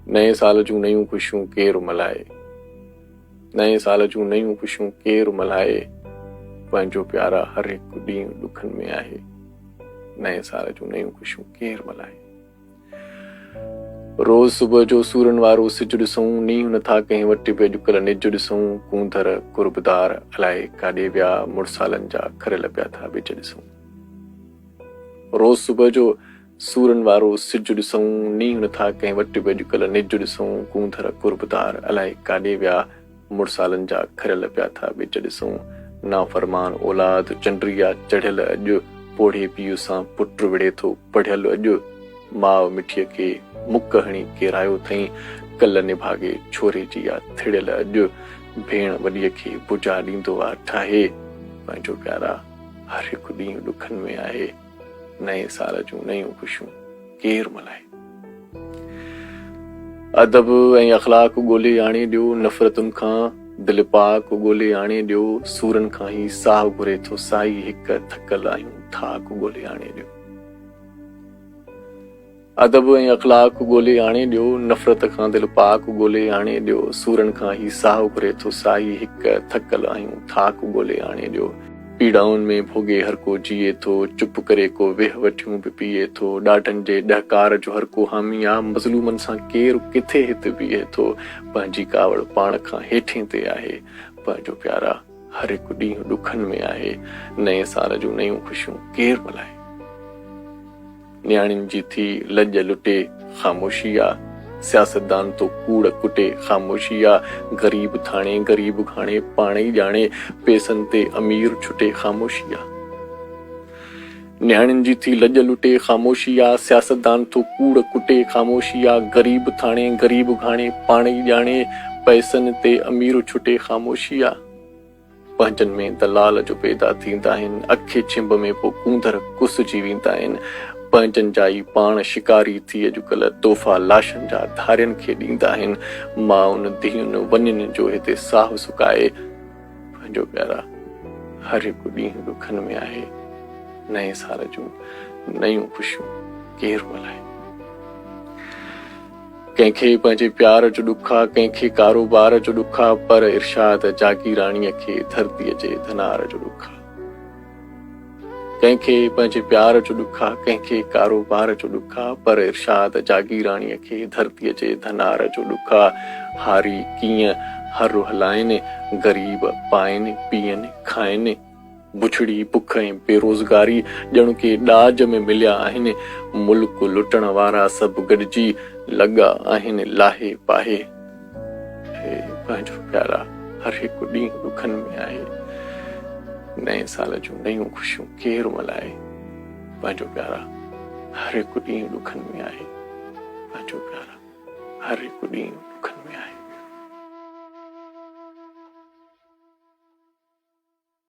नए साल जूं नयूं खुशियूं केरु मल्हाए, नए साल जूं नयूं खुशियूं केरु मल्हाए, पंहिंजो प्यारा हर हिकु ॾींहुं ॾुखनि में आहे। नए साल जूं नयूं खुशियूं केरु मल्हाए। रोज़ सुबुह जो सूरन वारो सिज ॾिसूं, नींहुं नथा कंहिं वटि बि अॼुकल्ह निज ॾिसूं, कूंदर कुर्बदार अलाए काॾे विया, मुड़सालनि जा खरियल पिया था बिज ॾिसूं। रोज़ सुबुह जो सूरन वारो सिज ॾिसूं, नींहुं नथा कंहिं वटि बि अॼुकल्ह निज ॾिसूं, कूंदर कुर्बदार अलाए काॾे विया, मुड़सालनि जा खरियल पिया था बिज ॾिसूं। नाफ़रमान औलाद चंड्रिया चढ़ियल अॼु, पोढ़े पीउ सां पुट विड़े थो पढ़ियल अॼु, माउ मिठीअ खे मुक हणी केरायो अथई, कल निभागे छोरे जी आ थिड़ियल अॼु, भेण वॾीअ खे बुजा ॾींदो आ ठाहे, पंहिंजो प्यारा हर हिकु ॾींहुं ॾुखनि में आहे। नए साल जूं नयूं खुशियूं केरु मल्हाए। अदब ऐं अख़लाक ॻोल्हे आणे ॾियो, नफ़रतुनि खां दिलि पाक ॻोल्हे आणे ॾियो, सूरनि खां ई साहु घुरे थो साई, हिकु थकल आहियूं थाक ॻोल्हे आणे ॾियो। अदब ऐं अख़लाक ॻोल्हे आणे ॾियो, नफ़रत खां दिलि पाक ॻोल्हे आणे ॾियो, सूरनि खां ई साहु घुरे थो साई, हिकु थकल आहियूं थाक ॻोल्हे आणे ॾियो। पीड़ाउनि में भोगे हर को जिए थो, चुप करे को वेह वठियूं बि पीए थो, ॾाढनि जे ॾहकार जो हर को हामी आ, मज़लूमनि सां केरु किथे हिते बीहे थो, पंहिंजी कावड़ पाण खां हेठें ते आहे, पंहिंजो प्यारा हर हिकु ॾींहुं ॾुखनि में आहे। नए साल जूं नयूं खुशियूं केरु मल्हाए। न्याणियुनि जी थी लॼ लुटे ख़ामोशी आ, सियासतदान तो कूड़ कुटे ख़ामोशी आ, गरीब थाणे गरीब खाणे पाण ई ॼाणे, पैसनि ते अमीर छुटे ख़ामोशी आ। न्याणियुनि जी थी लॼ लुटे ख़ामोशी आ, सियासतदान तो कूड़ कुटे ख़ामोशी आ, गरीब थाणे गरीब खाणे पाण ई ॼाणे, पैसनि ते अमीर छुटे ख़ामोशी आ। पंहिंजनि में दलाल जो पैदा थींदा आहिनि, अखे छिंभ में पोइ कूंदर कुसिजी वेंदा आहिनि, पंहिंजनि जा ई पाण शिकारी थी अॼुकल्ह तोहफ़ा लाशनि जा धारियनि खे ॾींदा आहिनि, माउनि धीउनि वञनि जो हिते साहु सुकाए, पंहिंजो प्यारा हर हिकु ॾींहुं ॾुखनि में आहे। नए साल जूं नयूं खुशियूं केरु मल्हाए। कंहिंखे पंहिंजे प्यार जो ॾुख आ, कंहिंखे कारोबार जो ॾुख आ, पर इरशाद जागीराणीअ खे धरतीअ जे धनार जो ॾुख आ। कंहिंखे पंहिंजे प्यार जो ॾुख आ, कंहिंखे कारोबार जो ॾुख आ, पर इरशाद जागीराणीअ खे धरतीअ जे धनार जो ॾुख आ। हारी कीअं हर हलाइनि, गरीब पाइनि पीअनि खाइनि, बुछड़ी बुख ऐं बेरोज़गारी ॼण के ॾाज में मिलिया आहिनि, मुल्क लुटण वारा सभु गॾिजी लॻा आहिनि लाहे पाहे, पंहिंजो प्यारा हर हिकु ॾींहुं ॾुखनि में आहे। नए साल जूं नयूं खुशियूं केरु मल्हाए, पंहिंजो प्यारा हर हिकु ॾींहुं ॾुखनि में आहे, पंहिंजो प्यारा हर हिकु ॾींहुं ॾुखनि में आहे।